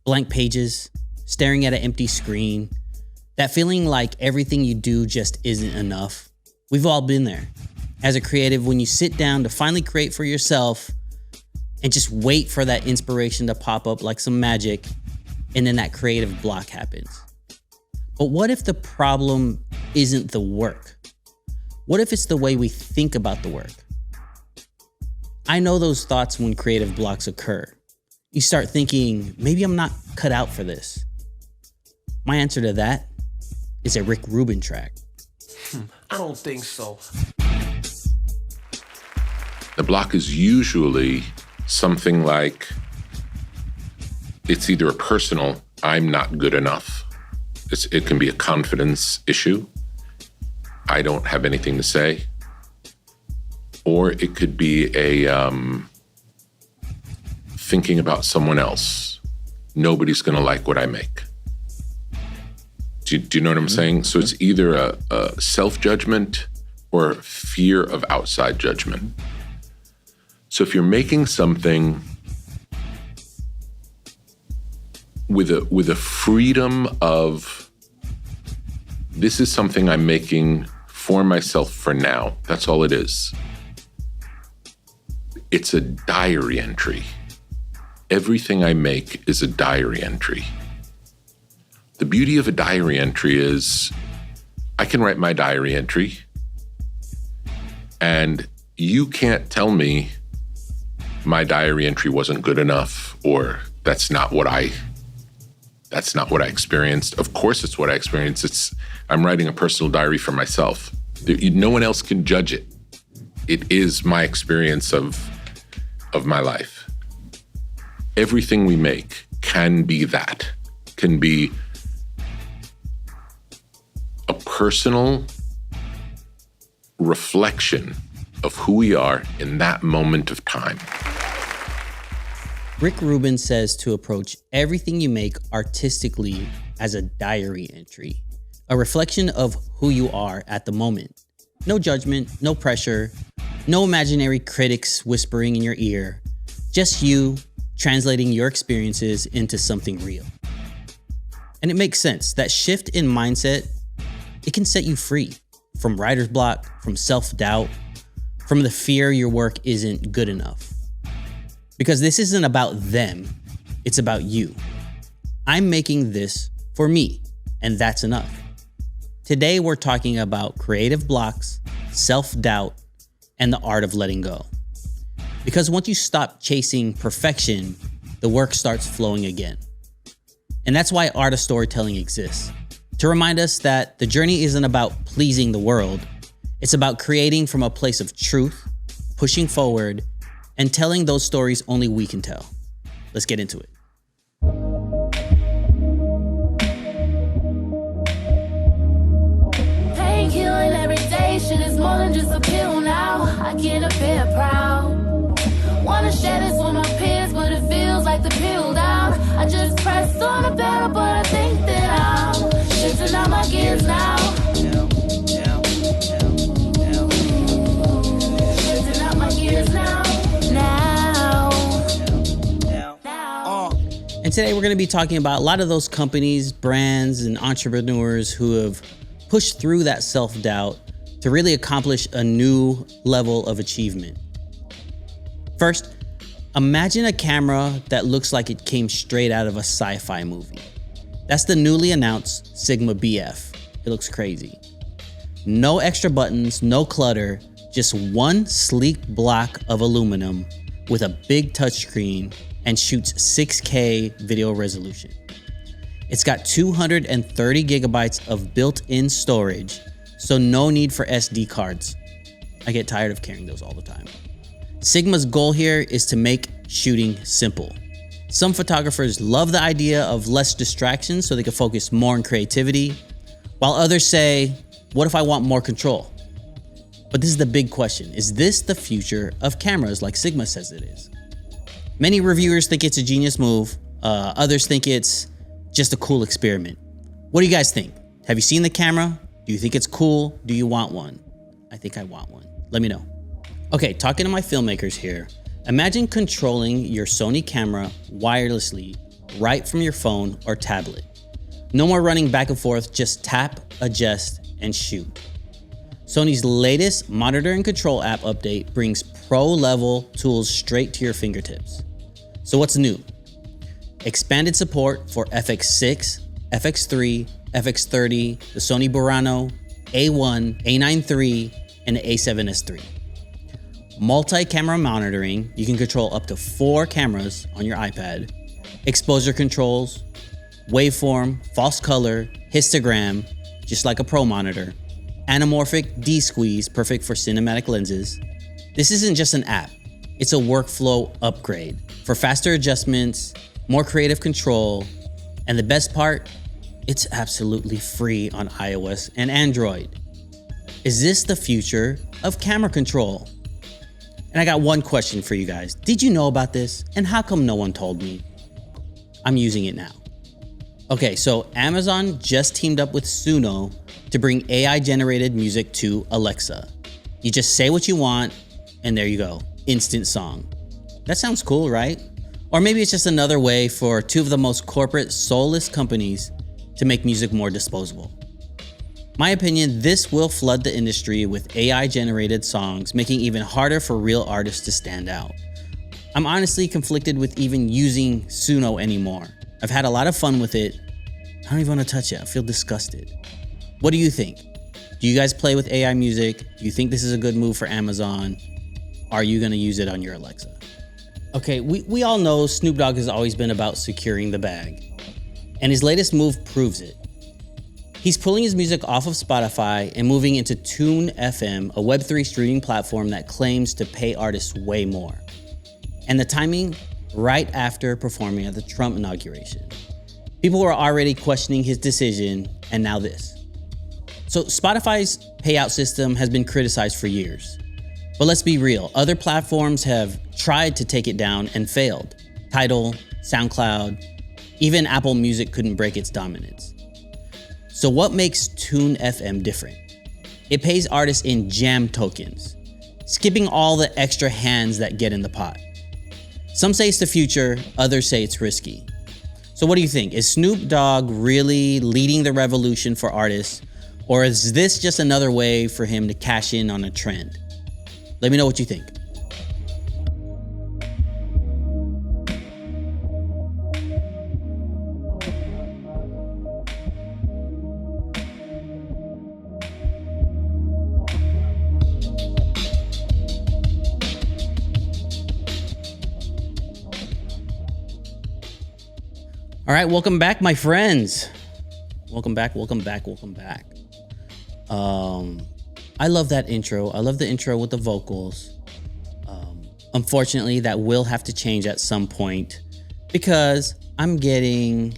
Blank pages, staring at an empty screen, that feeling like everything you do just isn't enough. We've all been there. As a creative, when you sit down to finally create for yourself and just wait for that inspiration to pop up like some magic, and then that creative block happens. But what if the problem isn't the work? What if it's the way we think about the work? I know those thoughts when creative blocks occur. You start thinking, maybe I'm not cut out for this. My answer to that is a Rick Rubin track. I don't think so. The block is usually something like, it's either a personal, I'm not good enough. It can be a confidence issue. I don't have anything to say. Or it could be a thinking about someone else. Nobody's gonna like what I make. Do you know what I'm saying? So it's either a self-judgment or fear of outside judgment. So if you're making something with a freedom of, this is something I'm making for myself for now, that's all it is. It's a diary entry. Everything I make is a diary entry. The beauty of a diary entry is I can write my diary entry and you can't tell me my diary entry wasn't good enough or that's not what I experienced. Of course it's what I experienced. I'm writing a personal diary for myself. No one else can judge it. It is my experience of my life. Everything we make can be that, can be a personal reflection of who we are in that moment of time. Rick Rubin says to approach everything you make artistically as a diary entry, a reflection of who you are at the moment. No judgment, no pressure, no imaginary critics whispering in your ear, just you translating your experiences into something real. And it makes sense. That shift in mindset, it can set you free from writer's block, from self-doubt, from the fear your work isn't good enough. Because this isn't about them, it's about you. I'm making this for me, and that's enough. Today, we're talking about creative blocks, self-doubt, and the art of letting go. Because once you stop chasing perfection, the work starts flowing again. And that's why Art of Storytelling exists. To remind us that the journey isn't about pleasing the world, it's about creating from a place of truth, pushing forward, and telling those stories only we can tell. Let's get into it. Painkilling every day, shit is more than just a pill now. I get a bit proud. Wanna share this with my peers, but it feels like the pill down. I just pressed on the pedal, but I think that I'm shifting out my gears now. Shifting out my gears now. And today we're going to be talking about a lot of those companies, brands, and entrepreneurs who have pushed through that self-doubt to really accomplish a new level of achievement. First, imagine a camera that looks like it came straight out of a sci-fi movie. That's the newly announced Sigma BF. It looks crazy. No extra buttons, no clutter, just one sleek block of aluminum with a big touchscreen and shoots 6K video resolution. It's got 230 gigabytes of built-in storage, so no need for SD cards. I get tired of carrying those all the time. Sigma's goal here is to make shooting simple. Some photographers love the idea of less distractions so they can focus more on creativity, while others say, what if I want more control? But this is the big question. Is this the future of cameras like Sigma says it is? Many reviewers think it's a genius move. Others think it's just a cool experiment. What do you guys think? Have you seen the camera? Do you think it's cool? Do you want one? I think I want one. Let me know. Okay, talking to my filmmakers here. Imagine controlling your Sony camera wirelessly right from your phone or tablet. No more running back and forth, just tap, adjust, and shoot. Sony's latest monitor and control app update brings pro-level tools straight to your fingertips. So what's new? Expanded support for FX6, FX3, FX30, the Sony Burano, A1, A9 III, and the A7S III. Multi-camera monitoring, you can control up to 4 cameras on your iPad. Exposure controls, waveform, false color, histogram, just like a Pro monitor. Anamorphic D-squeeze, perfect for cinematic lenses. This isn't just an app, it's a workflow upgrade for faster adjustments, more creative control, and the best part, it's absolutely free on iOS and Android. Is this the future of camera control? And I got one question for you guys. Did you know about this? And how come no one told me? I'm using it now. Okay, so Amazon just teamed up with Suno to bring AI-generated music to Alexa. You just say what you want, and there you go, instant song. That sounds cool, right? Or maybe it's just another way for two of the most corporate, soulless companies to make music more disposable. My opinion, this will flood the industry with AI-generated songs, making it even harder for real artists to stand out. I'm honestly conflicted with even using Suno anymore. I've had a lot of fun with it. I don't even want to touch it. I feel disgusted. What do you think? Do you guys play with AI music? Do you think this is a good move for Amazon? Are you going to use it on your Alexa? Okay, we all know Snoop Dogg has always been about securing the bag, and his latest move proves it. He's pulling his music off of Spotify and moving into Tune FM, a Web3 streaming platform that claims to pay artists way more. And the timing, right after performing at the Trump inauguration. People were already questioning his decision, and now this. So Spotify's payout system has been criticized for years. But let's be real, other platforms have tried to take it down and failed. Tidal, SoundCloud, even Apple Music couldn't break its dominance. So what makes Tune FM different? It pays artists in jam tokens, skipping all the extra hands that get in the pot. Some say it's the future, others say it's risky. So what do you think? Is Snoop Dogg really leading the revolution for artists, or is this just another way for him to cash in on a trend? Let me know what you think. All right, welcome back, my friends. Welcome back. I love that intro. I love the intro with the vocals. Unfortunately, that will have to change at some point because I'm getting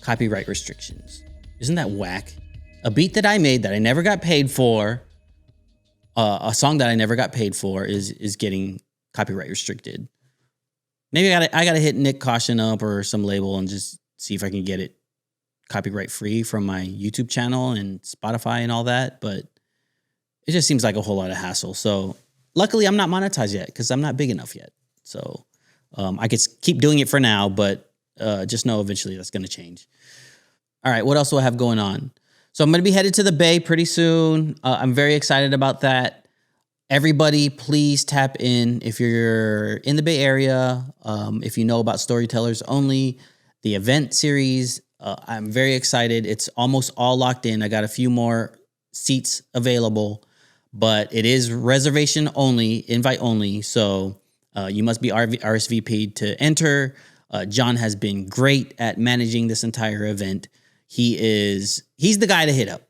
copyright restrictions. Isn't that whack? A beat that I made that I never got paid for, a song that I never got paid for is getting copyright restricted. Maybe I gotta hit Nick Caution up or some label and just see if I can get it copyright free from my YouTube channel and Spotify and all that. But it just seems like a whole lot of hassle. So luckily I'm not monetized yet because I'm not big enough yet. So I could keep doing it for now, but just know eventually that's going to change. All right, what else do I have going on? So I'm going to be headed to the Bay pretty soon. I'm very excited about that. Everybody, please tap in if you're in the Bay Area. If you know about Storytellers Only, the event series, I'm very excited. It's almost all locked in. I got a few more seats available, but it is reservation only, invite only. So you must be RSVP'd to enter. John has been great at managing this entire event. He's the guy to hit up.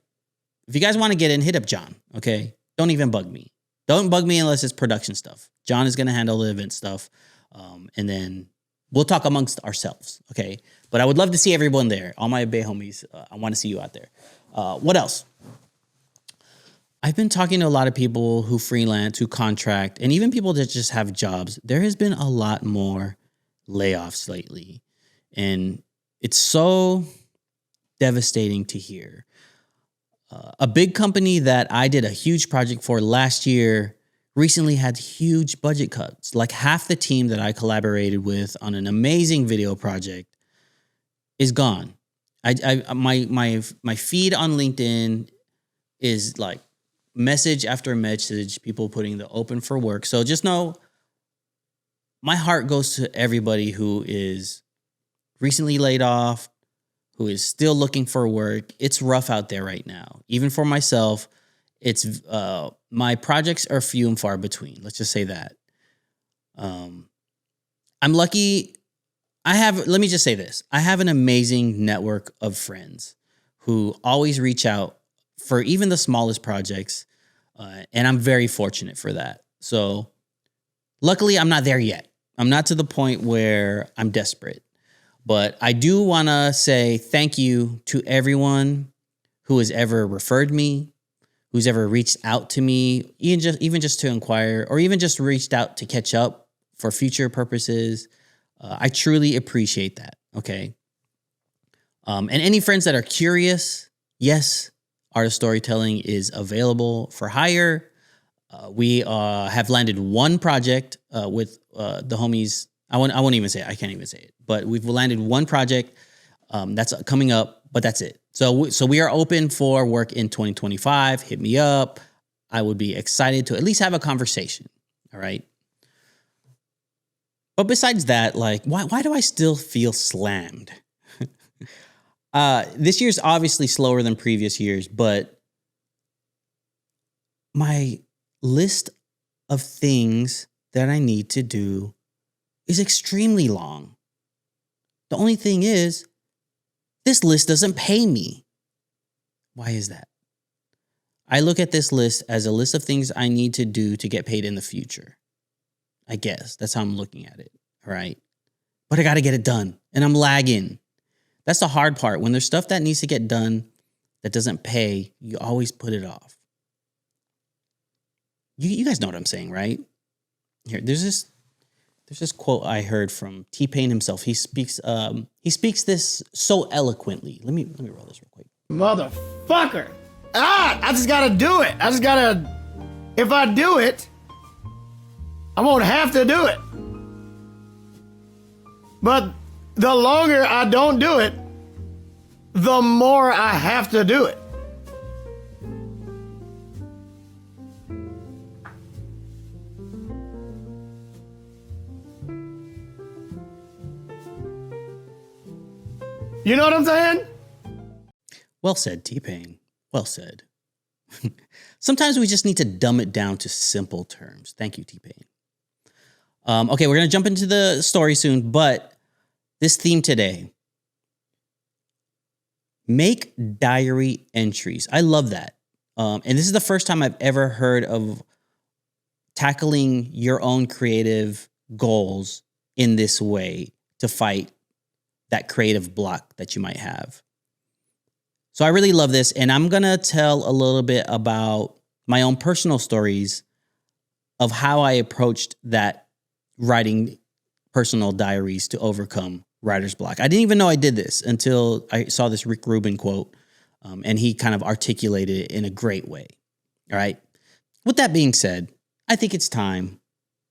If you guys want to get in, hit up John, okay? Don't even bug me. Don't bug me unless it's production stuff. John is going to handle the event stuff. And then we'll talk amongst ourselves, okay? But I would love to see everyone there. All my Bay homies, I want to see you out there. What else? I've been talking to a lot of people who freelance, who contract, and even people that just have jobs. There has been a lot more layoffs lately. And it's so devastating to hear. A big company that I did a huge project for last year recently had huge budget cuts. Like half the team that I collaborated with on an amazing video project is gone. My feed on LinkedIn is like message after message, people putting the open for work. So just know my heart goes to everybody who is recently laid off, who is still looking for work. It's rough out there right now. Even for myself, it's my projects are few and far between. Let's just say that. I'm lucky. Let me just say this. I have an amazing network of friends who always reach out for even the smallest projects. And I'm very fortunate for that. So luckily, I'm not there yet. I'm not to the point where I'm desperate. But I do want to say thank you to everyone who has ever referred me, who's ever reached out to me, even just to inquire, or even just reached out to catch up for future purposes. I truly appreciate that, okay? And any friends that are curious, yes, Art of Storytelling is available for hire. We have landed one project with the homies. I won't even say it. I can't even say it. But we've landed one project that's coming up, but that's it. So we are open for work in 2025. Hit me up. I would be excited to at least have a conversation, all right? But besides that, like, why do I still feel slammed? This year's obviously slower than previous years, but my list of things that I need to do is extremely long. The only thing is, this list doesn't pay me. Why is that? I look at this list as a list of things I need to do to get paid in the future. I guess that's how I'm looking at it, all right? But I got to get it done, and I'm lagging. That's the hard part. When there's stuff that needs to get done that doesn't pay, you always put it off. You guys know what I'm saying, right? Here, there's this quote I heard from T-Pain himself. He speaks this so eloquently. Let me roll this real quick. Motherfucker! I just gotta do it. If I do it, I won't have to do it. But the longer I don't do it, the more I have to do it. You know what I'm saying? Well said, T-Pain. Well said. Sometimes we just need to dumb it down to simple terms. Thank you, T-Pain. Okay, we're going to jump into the story soon, but this theme today, make diary entries. I love that. And this is the first time I've ever heard of tackling your own creative goals in this way to fight that creative block that you might have. So I really love this, and I'm going to tell a little bit about my own personal stories of how I approached that writing personal diaries to overcome writer's block. I didn't even know I did this until I saw this Rick Rubin quote, and he kind of articulated it in a great way. All right. With that being said, I think it's time.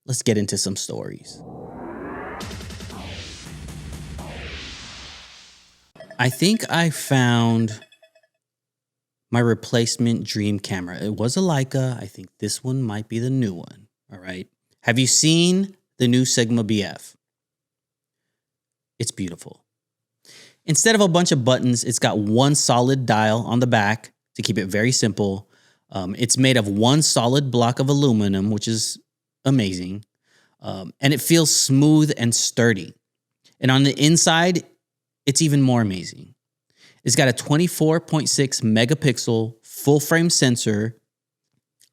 Let's get into some stories. I think I found my replacement dream camera. It was a Leica. I think this one might be the new one. All right. Have you seen the new Sigma BF? It's beautiful. Instead of a bunch of buttons, it's got one solid dial on the back to keep it very simple. It's made of one solid block of aluminum, which is amazing. And it feels smooth and sturdy. And on the inside, it's even more amazing. It's got a 24.6 megapixel full frame sensor,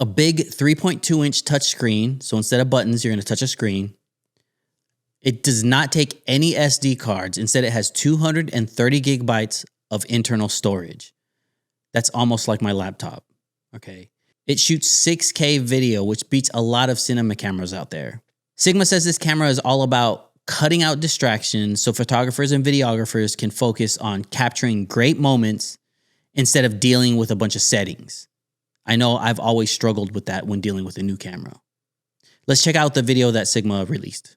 a big 3.2 inch touchscreen. So instead of buttons, you're going to touch a screen. It does not take any SD cards. Instead, it has 230 gigabytes of internal storage. That's almost like my laptop. Okay. It shoots 6K video, which beats a lot of cinema cameras out there. Sigma says this camera is all about cutting out distractions so photographers and videographers can focus on capturing great moments instead of dealing with a bunch of settings. I know I've always struggled with that when dealing with a new camera. Let's check out the video that Sigma released.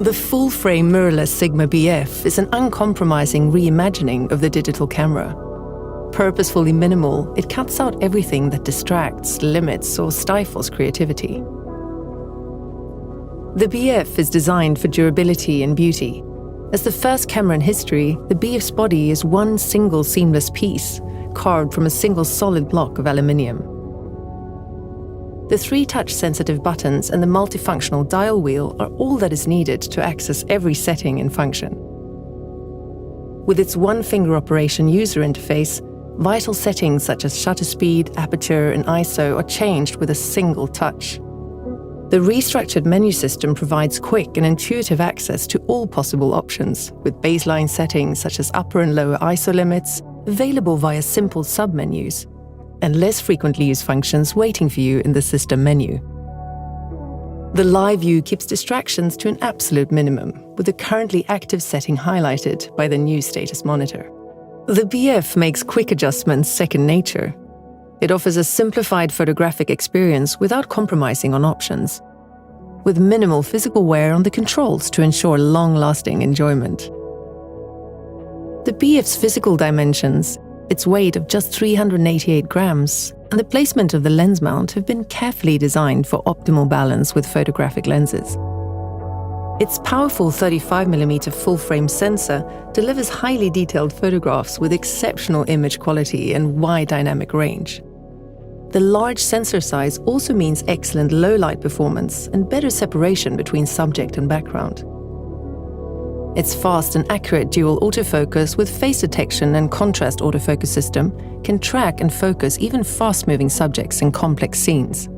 The full-frame mirrorless Sigma BF is an uncompromising reimagining of the digital camera. Purposefully minimal, it cuts out everything that distracts, limits, or stifles creativity. The BF is designed for durability and beauty. As the first camera in history, the BF's body is one single seamless piece, carved from a single solid block of aluminium. The 3 touch-sensitive buttons and the multifunctional dial wheel are all that is needed to access every setting and function. With its one-finger operation user interface, vital settings such as shutter speed, aperture, and ISO are changed with a single touch. The restructured menu system provides quick and intuitive access to all possible options, with baseline settings such as upper and lower ISO limits available via simple submenus, and less frequently used functions waiting for you in the system menu. The live view keeps distractions to an absolute minimum, with the currently active setting highlighted by the new status monitor. The BF makes quick adjustments second nature. It offers a simplified photographic experience without compromising on options, with minimal physical wear on the controls to ensure long-lasting enjoyment. The BF's physical dimensions, its weight of just 388 grams, and the placement of the lens mount have been carefully designed for optimal balance with photographic lenses. Its powerful 35mm full-frame sensor delivers highly detailed photographs with exceptional image quality and wide dynamic range. The large sensor size also means excellent low-light performance and better separation between subject and background. Its fast and accurate dual autofocus with face detection and contrast autofocus system can track and focus even fast-moving subjects in complex scenes.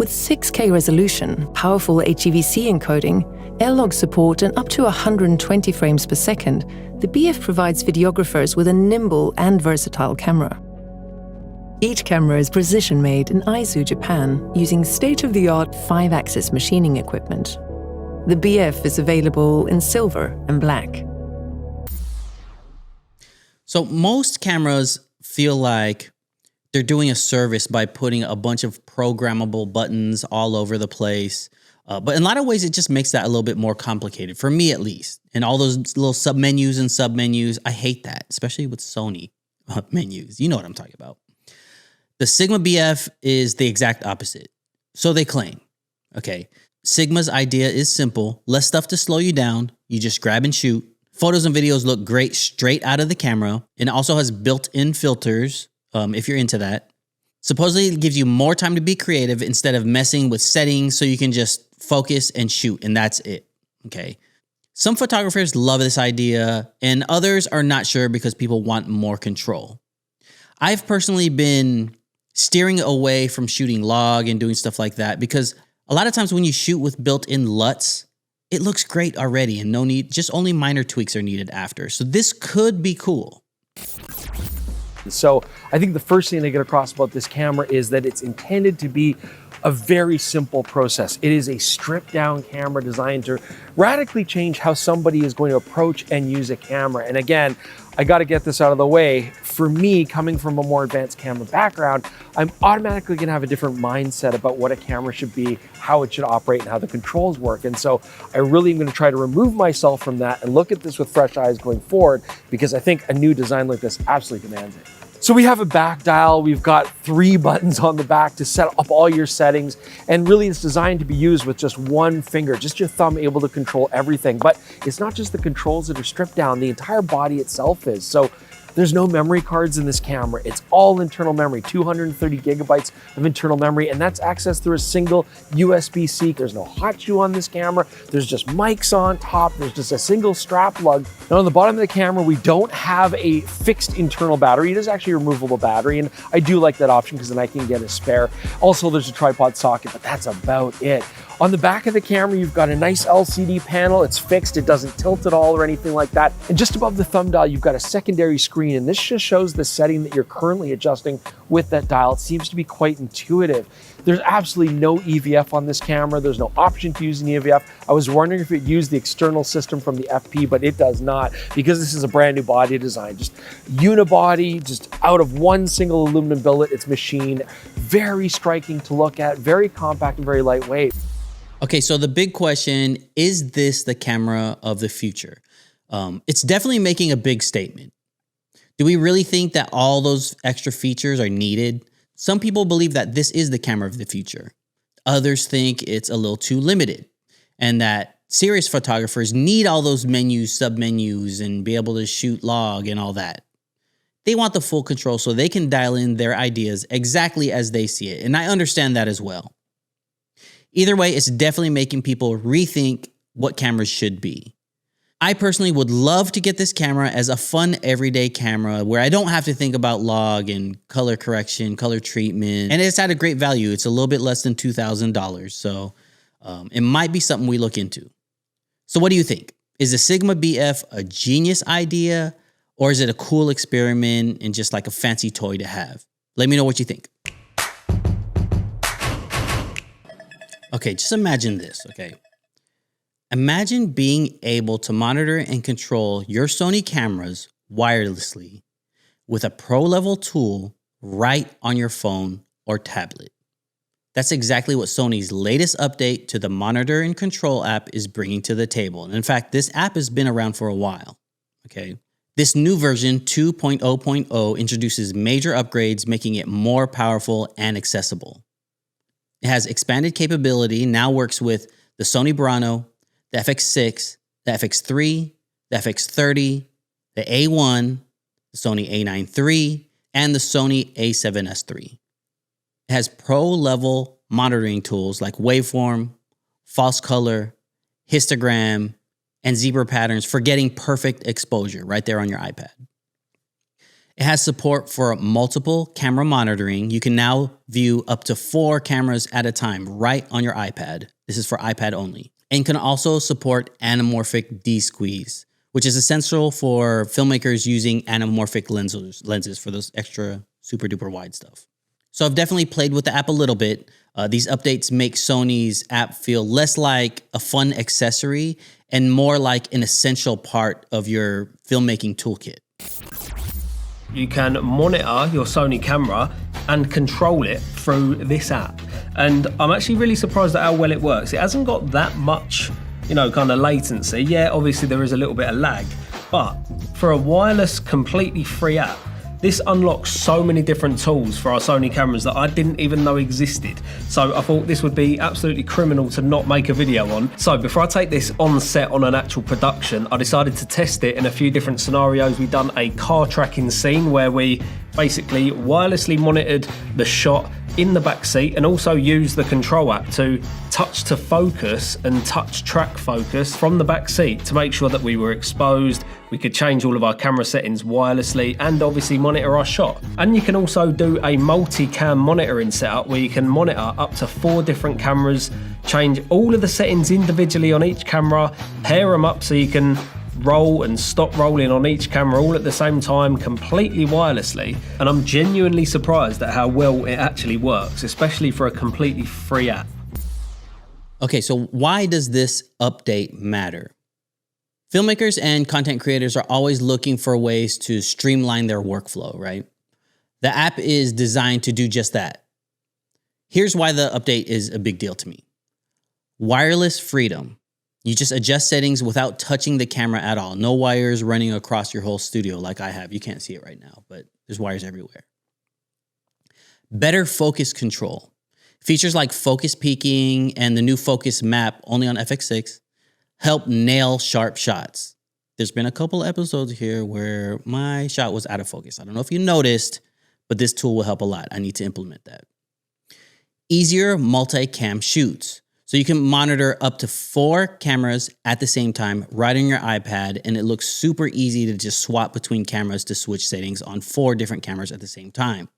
With 6K resolution, powerful HEVC encoding, L-log support, and up to 120 frames per second, the BF provides videographers with a nimble and versatile camera. Each camera is precision-made in Aizu, Japan, using state-of-the-art 5-axis machining equipment. The BF is available in silver and black. So most cameras feel like they're doing a service by putting a bunch of programmable buttons all over the place. But in a lot of ways, it just makes that a little bit more complicated, for me at least. And all those little submenus and submenus, I hate that, especially with Sony menus. You know what I'm talking about. The Sigma BF is the exact opposite. So they claim. Okay. Sigma's idea is simple. Less stuff to slow you down. You just grab and shoot. Photos and videos look great straight out of the camera. And it also has built-in filters, if you're into that. Supposedly, it gives you more time to be creative instead of messing with settings, so you can just focus and shoot, and that's it. Okay. Some photographers love this idea, and others are not sure because people want more control. I've personally been steering away from shooting log and doing stuff like that because a lot of times when you shoot with built-in LUTs, it looks great already and no need, just only minor tweaks are needed after. So this could be cool. So I think the first thing to get across about this camera is that it's intended to be a very simple process. It is a stripped down camera designed to radically change how somebody is going to approach and use a camera. And again, I got to get this out of the way. For me, coming from a more advanced camera background, I'm automatically going to have a different mindset about what a camera should be, how it should operate, and how the controls work. And so I really am going to try to remove myself from that and look at this with fresh eyes going forward, because I think a new design like this absolutely demands it. So we have a back dial. We've got 3 buttons on the back to set up all your settings. And really it's designed to be used with just one finger, just your thumb able to control everything. But it's not just the controls that are stripped down, the entire body itself is. So there's no memory cards in this camera. It's all internal memory, 230 gigabytes of internal memory, and that's accessed through a single USB-C. There's no hot shoe on this camera. There's just mics on top. There's just a single strap lug. Now on the bottom of the camera, we don't have a fixed internal battery. It is actually a removable battery, and I do like that option because then I can get a spare. Also, there's a tripod socket, but that's about it. On the back of the camera, you've got a nice LCD panel. It's fixed, it doesn't tilt at all or anything like that. And just above the thumb dial, you've got a secondary screen, and this just shows the setting that you're currently adjusting with that dial. It seems to be quite intuitive. There's absolutely no EVF on this camera. There's no option to use an EVF. I was wondering if it used the external system from the FP, but it does not, because this is a brand new body design. Just unibody, just out of one single aluminum billet, it's machined. Very striking to look at, very compact and very lightweight. Okay, so the big question, is this the camera of the future? It's definitely making a big statement. Do we really think that all those extra features are needed? Some people believe that this is the camera of the future. Others think it's a little too limited and that serious photographers need all those menus, sub-menus, and be able to shoot log and all that. They want the full control so they can dial in their ideas exactly as they see it, and I understand that as well. Either way, it's definitely making people rethink what cameras should be. I personally would love to get this camera as a fun everyday camera where I don't have to think about log and color correction, color treatment, and it's at a great value. It's a little bit less than $2,000, so it might be something we look into. So what do you think? Is the Sigma BF a genius idea, or is it a cool experiment and just like a fancy toy to have? Let me know what you think. Okay, just imagine this, okay? Imagine being able to monitor and control your Sony cameras wirelessly with a pro-level tool right on your phone or tablet. That's exactly what Sony's latest update to the Monitor and Control app is bringing to the table. And in fact, this app has been around for a while, okay? This new version, 2.0.0, introduces major upgrades, making it more powerful and accessible. It has expanded capability, now works with the Sony Bravano, the FX6, the FX3, the FX30, the A1, the Sony A9 III, and the Sony A7S III. It has pro-level monitoring tools like waveform, false color, histogram, and zebra patterns for getting perfect exposure right there on your iPad. It has support for multiple camera monitoring. You can now view up to 4 cameras at a time right on your iPad. This is for iPad only. And can also support anamorphic D-squeeze, which is essential for filmmakers using anamorphic lenses for those extra super duper wide stuff. So I've definitely played with the app a little bit. These updates make Sony's app feel less like a fun accessory and more like an essential part of your filmmaking toolkit. You can monitor your Sony camera and control it through this app. And I'm actually really surprised at how well it works. It hasn't got that much, kind of latency. Yeah, obviously there is a little bit of lag, but for a wireless, completely free app, this unlocks so many different tools for our Sony cameras that I didn't even know existed. So I thought this would be absolutely criminal to not make a video on. So before I take this on set on an actual production, I decided to test it in a few different scenarios. We've done a car tracking scene where we basically wirelessly monitored the shot in the back seat and also used the control app to touch to focus and touch track focus from the back seat to make sure that we were exposed. We could change all of our camera settings wirelessly and obviously monitor our shot. And you can also do a multi-cam monitoring setup where you can monitor up to 4 different cameras, change all of the settings individually on each camera, pair them up so you can roll and stop rolling on each camera all at the same time, completely wirelessly. And I'm genuinely surprised at how well it actually works, especially for a completely free app. Okay, so why does this update matter? Filmmakers and content creators are always looking for ways to streamline their workflow, right? The app is designed to do just that. Here's why the update is a big deal to me. Wireless freedom. You just adjust settings without touching the camera at all. No wires running across your whole studio like I have. You can't see it right now, but there's wires everywhere. Better focus control. Features like focus peaking and the new focus map only on FX6 help nail sharp shots. There's been a couple episodes here where my shot was out of focus. I don't know if you noticed, but this tool will help a lot. I need to implement that. Easier multi-cam shoots. So you can monitor up to 4 cameras at the same time right on your iPad, and it looks super easy to just swap between cameras to switch settings on 4 different cameras at the same time.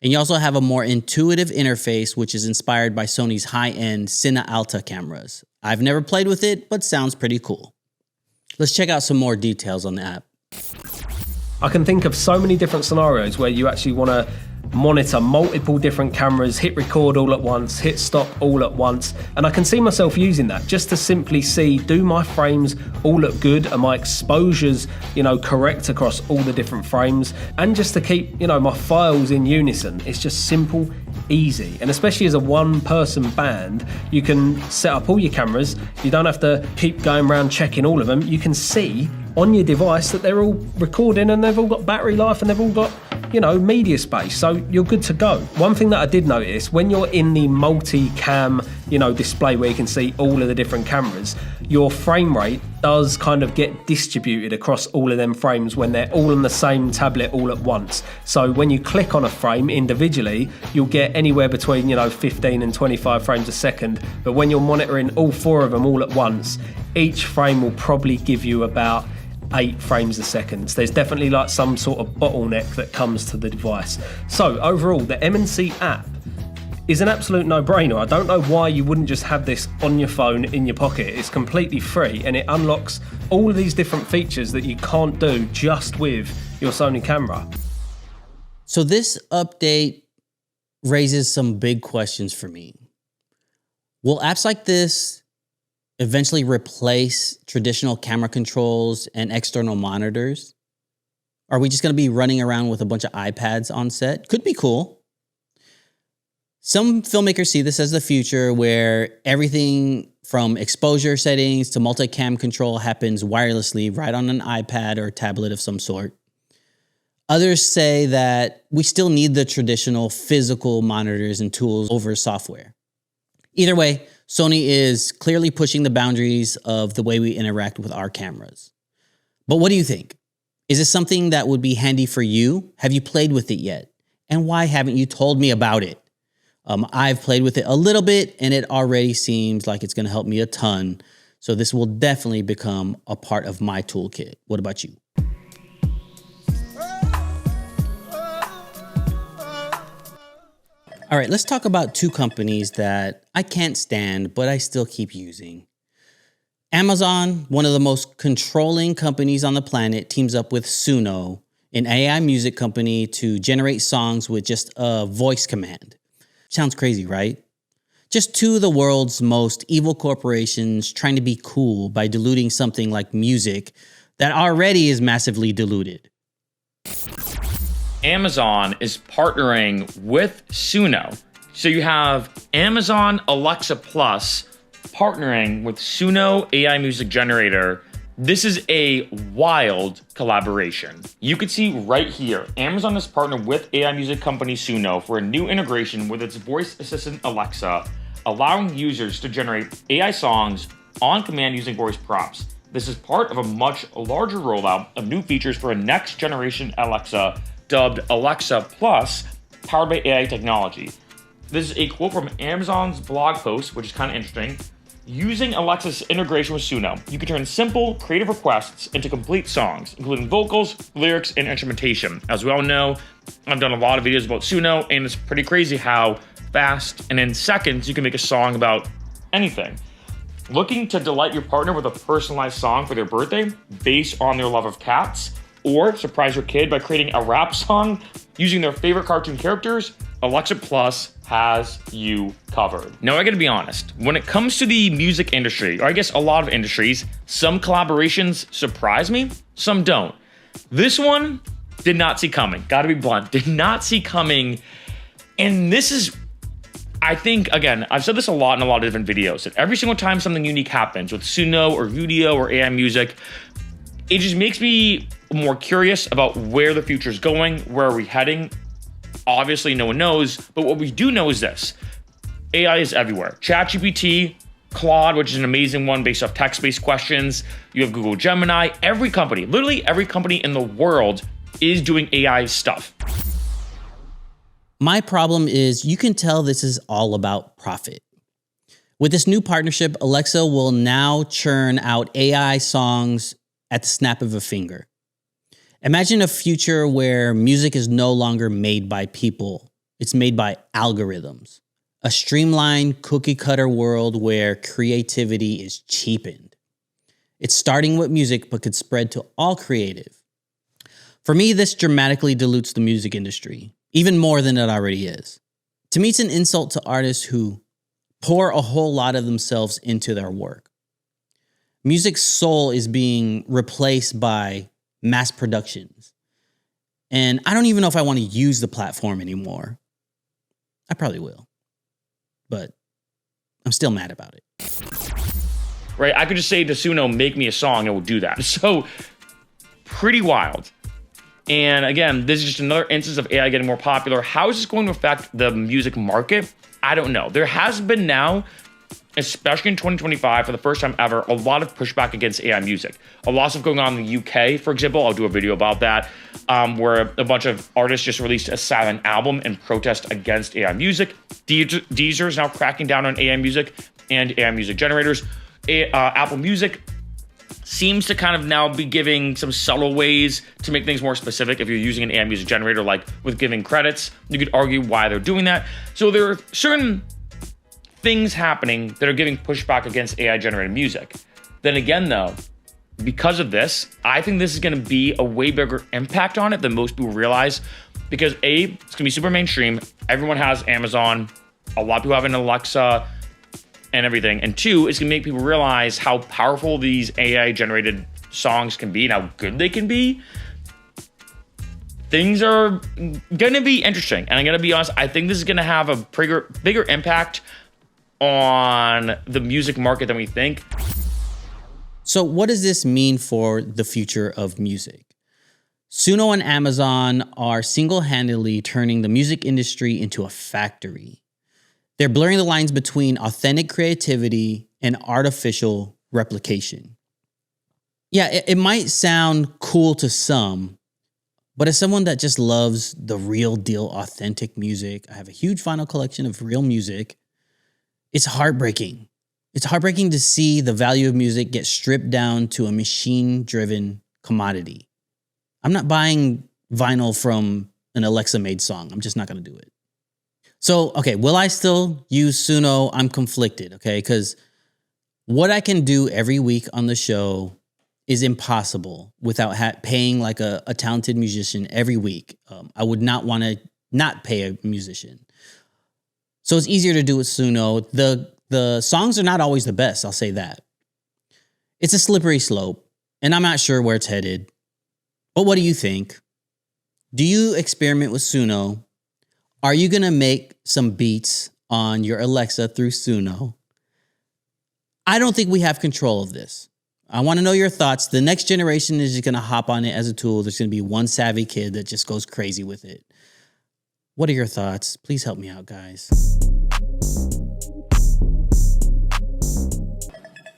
And you also have a more intuitive interface, which is inspired by Sony's high-end Cine Alta cameras. I've never played with it, but sounds pretty cool. Let's check out some more details on the app. I can think of so many different scenarios where you actually want to monitor multiple different cameras, hit record all at once, hit stop all at once. And I can see myself using that just to simply see, do my frames all look good? Are my exposures, correct across all the different frames? And just to keep, my files in unison. It's just simple, easy. And especially as a one-person band, you can set up all your cameras. You don't have to keep going around checking all of them. You can see on your device that they're all recording and they've all got battery life and they've all got, media space. So you're good to go. One thing that I did notice, when you're in the multi-cam, display where you can see all of the different cameras, your frame rate does kind of get distributed across all of them frames when they're all on the same tablet all at once. So when you click on a frame individually, you'll get anywhere between, 15 and 25 frames a second. But when you're monitoring all 4 of them all at once, each frame will probably give you about 8 frames a second. So there's definitely like some sort of bottleneck that comes to the device. So overall, the M&C app is an absolute no-brainer. I don't know why you wouldn't just have this on your phone in your pocket. It's completely free and it unlocks all of these different features that you can't do just with your Sony camera. So this update raises some big questions for me. Will apps like this eventually replace traditional camera controls and external monitors? Are we just going to be running around with a bunch of iPads on set? Could be cool. Some filmmakers see this as the future where everything from exposure settings to multicam control happens wirelessly right on an iPad or tablet of some sort. Others say that we still need the traditional physical monitors and tools over software. Either way, Sony is clearly pushing the boundaries of the way we interact with our cameras. But what do you think? Is this something that would be handy for you? Have you played with it yet? And why haven't you told me about it? I've played with it a little bit and it already seems like it's going to help me a ton. So this will definitely become a part of my toolkit. What about you? All right, let's talk about 2 companies that I can't stand, but I still keep using. Amazon, one of the most controlling companies on the planet, teams up with Suno, an AI music company, to generate songs with just a voice command. Sounds crazy, right? Just 2 of the world's most evil corporations trying to be cool by diluting something like music that already is massively diluted. Amazon is partnering with Suno. So you have Amazon Alexa Plus partnering with Suno AI music generator. This is a wild collaboration. You can see right here, Amazon has partnered with AI music company Suno for a new integration with its voice assistant Alexa, allowing users to generate AI songs on command using voice prompts. This is part of a much larger rollout of new features for a next generation Alexa dubbed Alexa Plus, powered by AI technology. This is a quote from Amazon's blog post, which is kind of interesting. Using Alexa's integration with Suno, you can turn simple, creative requests into complete songs, including vocals, lyrics, and instrumentation. As we all know, I've done a lot of videos about Suno, and it's pretty crazy how fast and in seconds you can make a song about anything. Looking to delight your partner with a personalized song for their birthday based on their love of cats? Or surprise your kid by creating a rap song using their favorite cartoon characters? Alexa Plus has you covered. Now, I gotta be honest, when it comes to the music industry, or I guess a lot of industries, some collaborations surprise me, some don't. This one did not see coming, gotta be blunt, did not see coming. And this is, I think, again, I've said this a lot in a lot of different videos, that every single time something unique happens with Suno or Vudio or AI music, it just makes me more curious about where the future is going, where are we heading. Obviously, no one knows, but what we do know is this. AI is everywhere. ChatGPT, Claude, which is an amazing one based off text-based questions. You have Google Gemini. Every company, literally every company in the world is doing AI stuff. My problem is you can tell this is all about profit. With this new partnership, Alexa will now churn out AI songs at the snap of a finger. Imagine a future where music is no longer made by people. It's made by algorithms. A streamlined cookie-cutter world where creativity is cheapened. It's starting with music, but could spread to all creative. For me, this dramatically dilutes the music industry. even more than it already is. To me, it's an insult to artists who pour a whole lot of themselves into their work. Music's soul is being replaced by mass productions. And I don't even know if I want to use the platform anymore. I probably will, but I'm still mad about it. Right? I could just say to Suno, make me a song, and it will do that. So pretty wild. And again, this is just another instance of AI getting more popular. How is this going to affect the music market? I don't know. There has been now, especially in 2025, for the first time ever, a lot of pushback against AI music. A lot of stuff going on in the UK, for example. I'll do a video about that, where a bunch of artists just released a silent album in protest against AI music. Deezer is now cracking down on AI music and AI music generators. Apple Music seems to kind of now be giving some subtle ways to make things more specific. If you're using an AI music generator, like with giving credits, you could argue why they're doing that. So there are certain things happening that are giving pushback against AI generated music. Then again, though, because of this, I think this is going to be a way bigger impact on it than most people realize, because A, it's going to be super mainstream. Everyone has Amazon. A lot of people have an Alexa and everything. And two, it's going to make people realize how powerful these AI generated songs can be and how good they can be. Things are going to be interesting. And I'm going to be honest, I think this is going to have a bigger impact on the music market than we think. So what does this mean for the future of music? Suno and Amazon are single-handedly turning the music industry into a factory. They're blurring the lines between authentic creativity and artificial replication. Yeah, it might sound cool to some, but as someone that just loves the real deal, authentic music, I have a huge vinyl collection of real music. It's heartbreaking. It's heartbreaking to see the value of music get stripped down to a machine-driven commodity. I'm not buying vinyl from an Alexa-made song. I'm just not going to do it. So, okay, will I still use Suno? I'm conflicted, okay? Because what I can do every week on the show is impossible without paying like a talented musician every week. I would not want to not pay a musician. So it's easier to do with Suno. The songs are not always the best, I'll say that. It's a slippery slope, and I'm not sure where it's headed. But what do you think? Do you experiment with Suno? Are you going to make some beats on your Alexa through Suno? I don't think we have control of this. I want to know your thoughts. The next generation is just going to hop on it as a tool. There's going to be one savvy kid that just goes crazy with it. What are your thoughts? Please help me out, guys.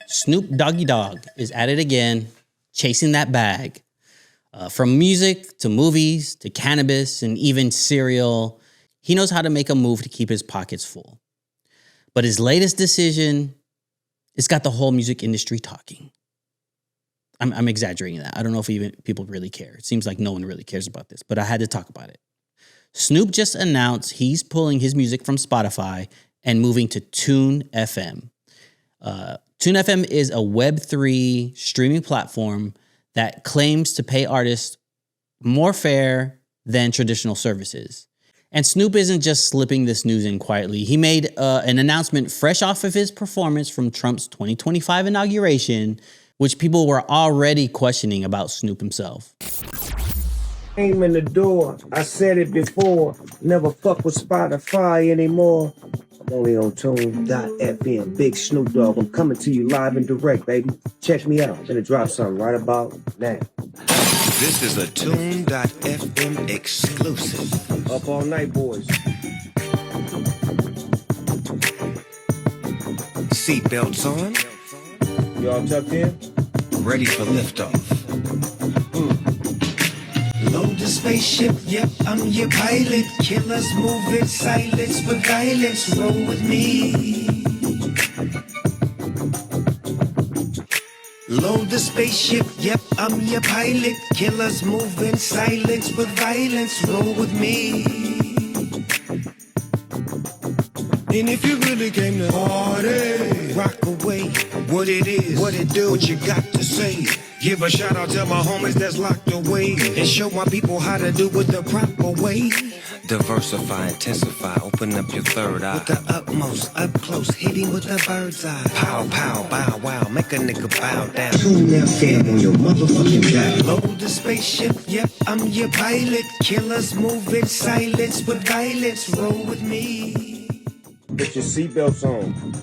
Snoop Doggy Dogg is at it again, chasing that bag. From music to movies to cannabis and even cereal, he knows how to make a move to keep his pockets full. But his latest decision, it's got the whole music industry talking. I'm exaggerating that. I don't know if even people really care. It seems like no one really cares about this, but I had to talk about it. Snoop just announced he's pulling his music from Spotify and moving to Tune FM. Tune FM is a Web3 streaming platform that claims to pay artists more fair than traditional services. And Snoop isn't just slipping this news in quietly. He made an announcement fresh off of his performance from Trump's 2025 inauguration, which people were already questioning about Snoop himself. Came in the door, I said it before, never fuck with Spotify anymore. I'm only on Tune.fm, Big Snoop Dogg. I'm coming to you live and direct, baby. Check me out. I'm gonna drop something right about now. This is a Tune.fm exclusive. Up all night, boys. Seatbelts on. Y'all tucked in? Ready for liftoff. Load the spaceship, yep, I'm your pilot. Killers move in silence with violence. Roll with me. Load the spaceship, yep, I'm your pilot. Killers move in silence with violence. Roll with me. And if you really came to party, rock away. What it is, what it do, what you got to say. Give a shout out to my homies that's locked away, and show my people how to do it the proper way. Diversify, intensify, open up your third eye. With the utmost, up close, hitting with the bird's eye. Pow, pow, bow, wow, make a nigga bow down. Tune FM on your motherfucking back. Load the spaceship, yep, I'm your pilot. Killers move in silence with violence. Roll with me. Put your seatbelts on.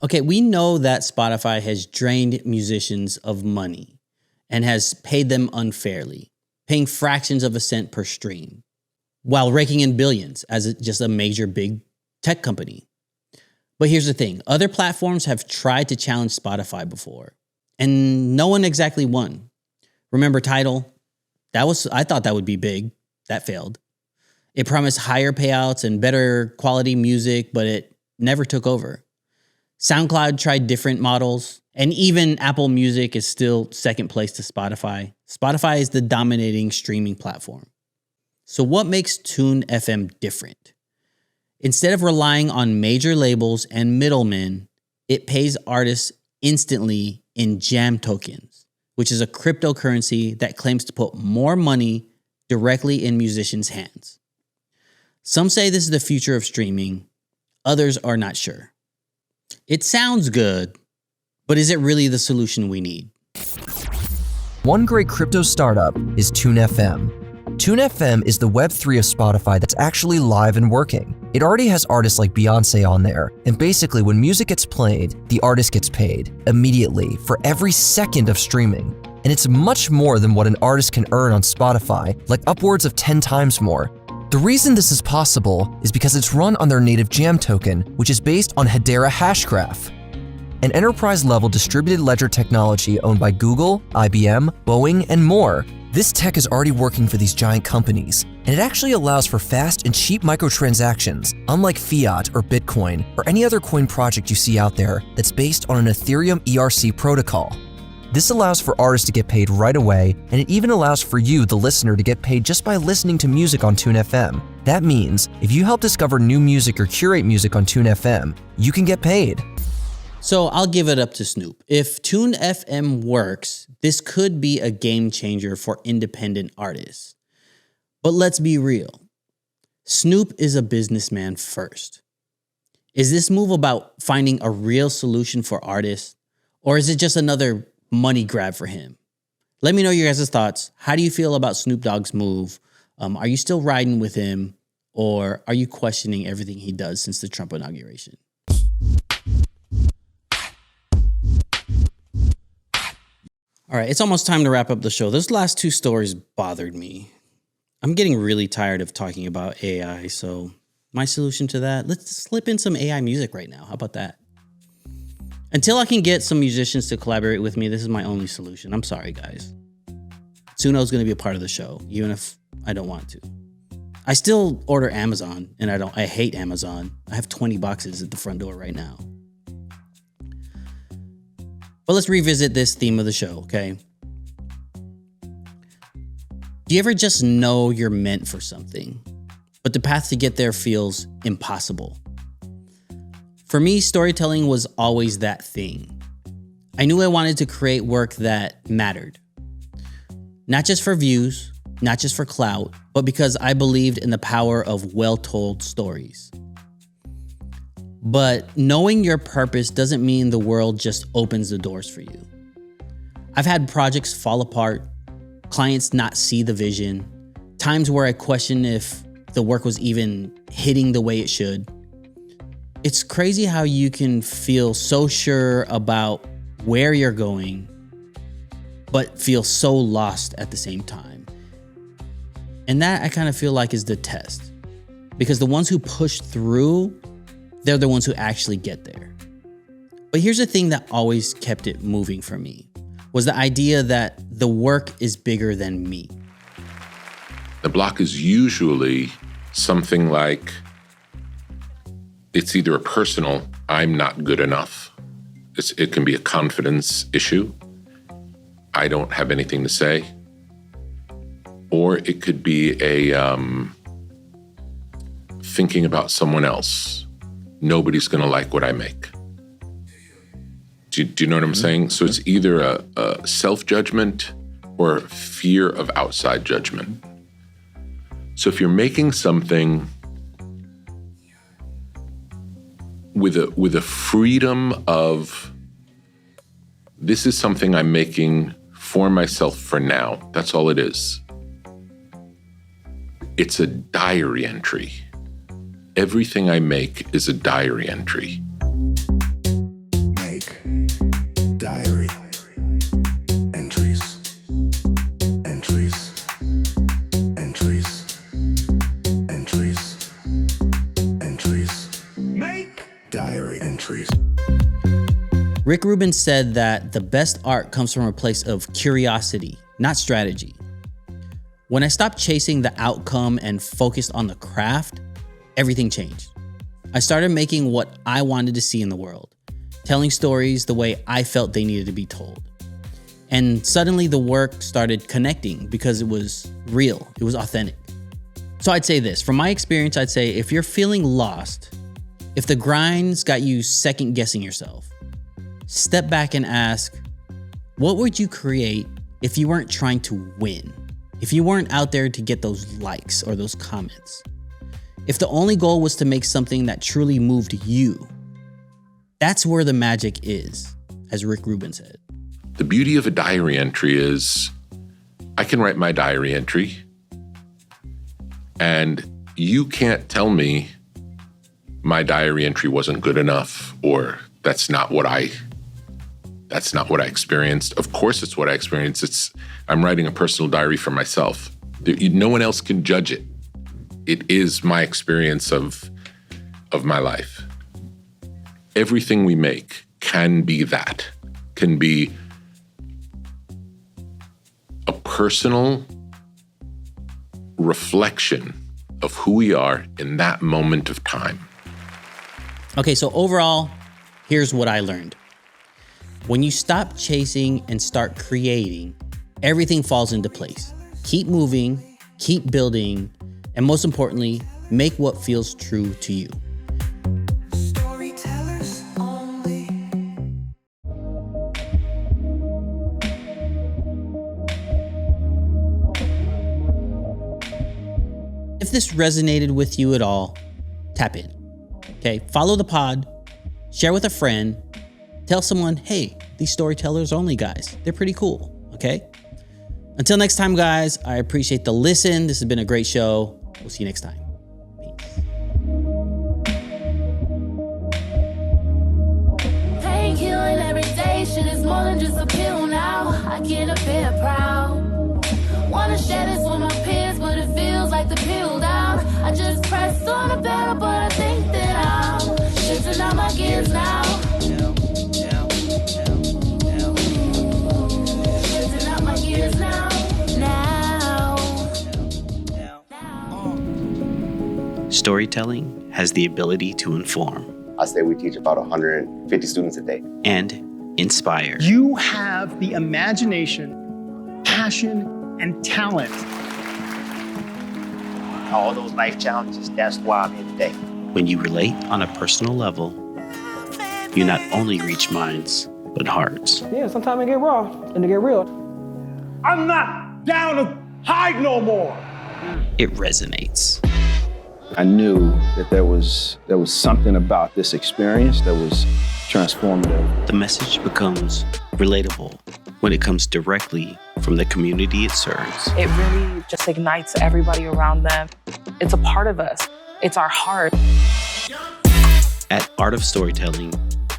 Okay, we know that Spotify has drained musicians of money and has paid them unfairly, paying fractions of a cent per stream, while raking in billions as just a major big tech company. But here's the thing. Other platforms have tried to challenge Spotify before, and no one exactly won. Remember Tidal? I thought that would be big. That failed. It promised higher payouts and better quality music, but it never took over. SoundCloud tried different models, and even Apple Music is still second place to Spotify. Spotify is the dominating streaming platform. So what makes Tune FM different? Instead of relying on major labels and middlemen, it pays artists instantly in jam tokens, which is a cryptocurrency that claims to put more money directly in musicians' hands. Some say this is the future of streaming. Others are not sure. It sounds good, but is it really the solution we need? One great crypto startup is TuneFM. TuneFM is the Web3 of Spotify that's actually live and working. It already has artists like Beyonce on there, and basically when music gets played, the artist gets paid immediately for every second of streaming. And it's much more than what an artist can earn on Spotify, like upwards of 10 times more. The reason this is possible is because it's run on their native Jam token, which is based on Hedera Hashgraph, an enterprise-level distributed ledger technology owned by Google, IBM, Boeing, and more. This tech is already working for these giant companies, and it actually allows for fast and cheap microtransactions, unlike fiat or Bitcoin or any other coin project you see out there that's based on an Ethereum ERC protocol. This allows for artists to get paid right away, and it even allows for you, the listener, to get paid just by listening to music on TuneFM. That means if you help discover new music or curate music on TuneFM, you can get paid. So I'll give it up to Snoop. If TuneFM works, this could be a game changer for independent artists. But let's be real. Snoop is a businessman first. Is this move about finding a real solution for artists, or is it just another money grab for him? Let me know your guys' thoughts. How do you feel about Snoop Dogg's move? Are you still riding with him, or are you questioning everything he does since the Trump inauguration? All right, it's almost time to wrap up the show. Those last two stories bothered me. I'm getting really tired of talking about AI, so my solution to that, let's slip in some AI music right now. How about that? Until I can get some musicians to collaborate with me, this is my only solution. I'm sorry, guys. Suno's going to be a part of the show, even if I don't want to. I still order Amazon, and I hate Amazon. I have 20 boxes at the front door right now. But let's revisit this theme of the show, okay? Do you ever just know you're meant for something, but the path to get there feels impossible? For me, storytelling was always that thing. I knew I wanted to create work that mattered. Not just for views, not just for clout, but because I believed in the power of well-told stories. But knowing your purpose doesn't mean the world just opens the doors for you. I've had projects fall apart, clients not see the vision, times where I question if the work was even hitting the way it should. It's crazy how you can feel so sure about where you're going, but feel so lost at the same time. And that I kind of feel like is the test, because the ones who push through, they're the ones who actually get there. But here's the thing that always kept it moving for me, was the idea that the work is bigger than me. The block is usually something like, it's either a personal, I'm not good enough. It can be a confidence issue. I don't have anything to say. Or it could be a thinking about someone else. Nobody's going to like what I make. Do you know what I'm saying? So it's either a self-judgment or fear of outside judgment. So if you're making something with a freedom of, this is something I'm making for myself for now, that's all it is. It's a diary entry. Everything I make is a diary entry. Make diary entries. Entries. Entries. Entries. Entries. Make diary entries. Rick Rubin said that the best art comes from a place of curiosity, not strategy. When I stopped chasing the outcome and focused on the craft, everything changed. I started making what I wanted to see in the world, telling stories the way I felt they needed to be told. And suddenly the work started connecting because it was real, it was authentic. So I'd say this, from my experience, I'd say if you're feeling lost, if the grind's got you second guessing yourself, step back and ask, what would you create if you weren't trying to win? If you weren't out there to get those likes or those comments? If the only goal was to make something that truly moved you? That's where the magic is, as Rick Rubin said. The beauty of a diary entry is I can write my diary entry and you can't tell me my diary entry wasn't good enough or that's not what I experienced. Of course it's what I experienced. I'm writing a personal diary for myself. No one else can judge it. It is my experience of my life. Everything we make can be that, can be a personal reflection of who we are in that moment of time. Okay, so overall, here's what I learned. When you stop chasing and start creating, everything falls into place. Keep moving, keep building, and most importantly, make what feels true to you. Storytellers only. If this resonated with you at all, tap in. Okay, follow the pod, share with a friend, tell someone, hey, these Storytellers Only guys, they're pretty cool, okay? Until next time, guys, I appreciate the listen. This has been a great show. We'll see you next time. Peace. Painkilling every day, shit is more than just a pill now. I get a bit proud. Wanna share this with my peers, but it feels like the pill down. I just pressed on the pedal, but I think that I'm shifting out my gears now. Shifting out my gears now. Storytelling has the ability to inform. I say we teach about 150 students a day. And inspire. You have the imagination, passion, and talent. All those life challenges, that's why I'm here today. When you relate on a personal level, you not only reach minds, but hearts. Yeah, sometimes it get raw and it get real. I'm not down to hide no more. It resonates. I knew that there was something about this experience that was transformative. The message becomes relatable when it comes directly from the community it serves. It really just ignites everybody around them. It's a part of us. It's our heart. At Art of Storytelling,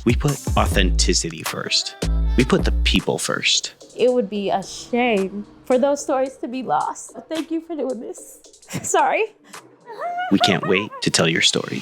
we put authenticity first. We put the people first. It would be a shame for those stories to be lost. Thank you for doing this. Sorry. We can't wait to tell your story.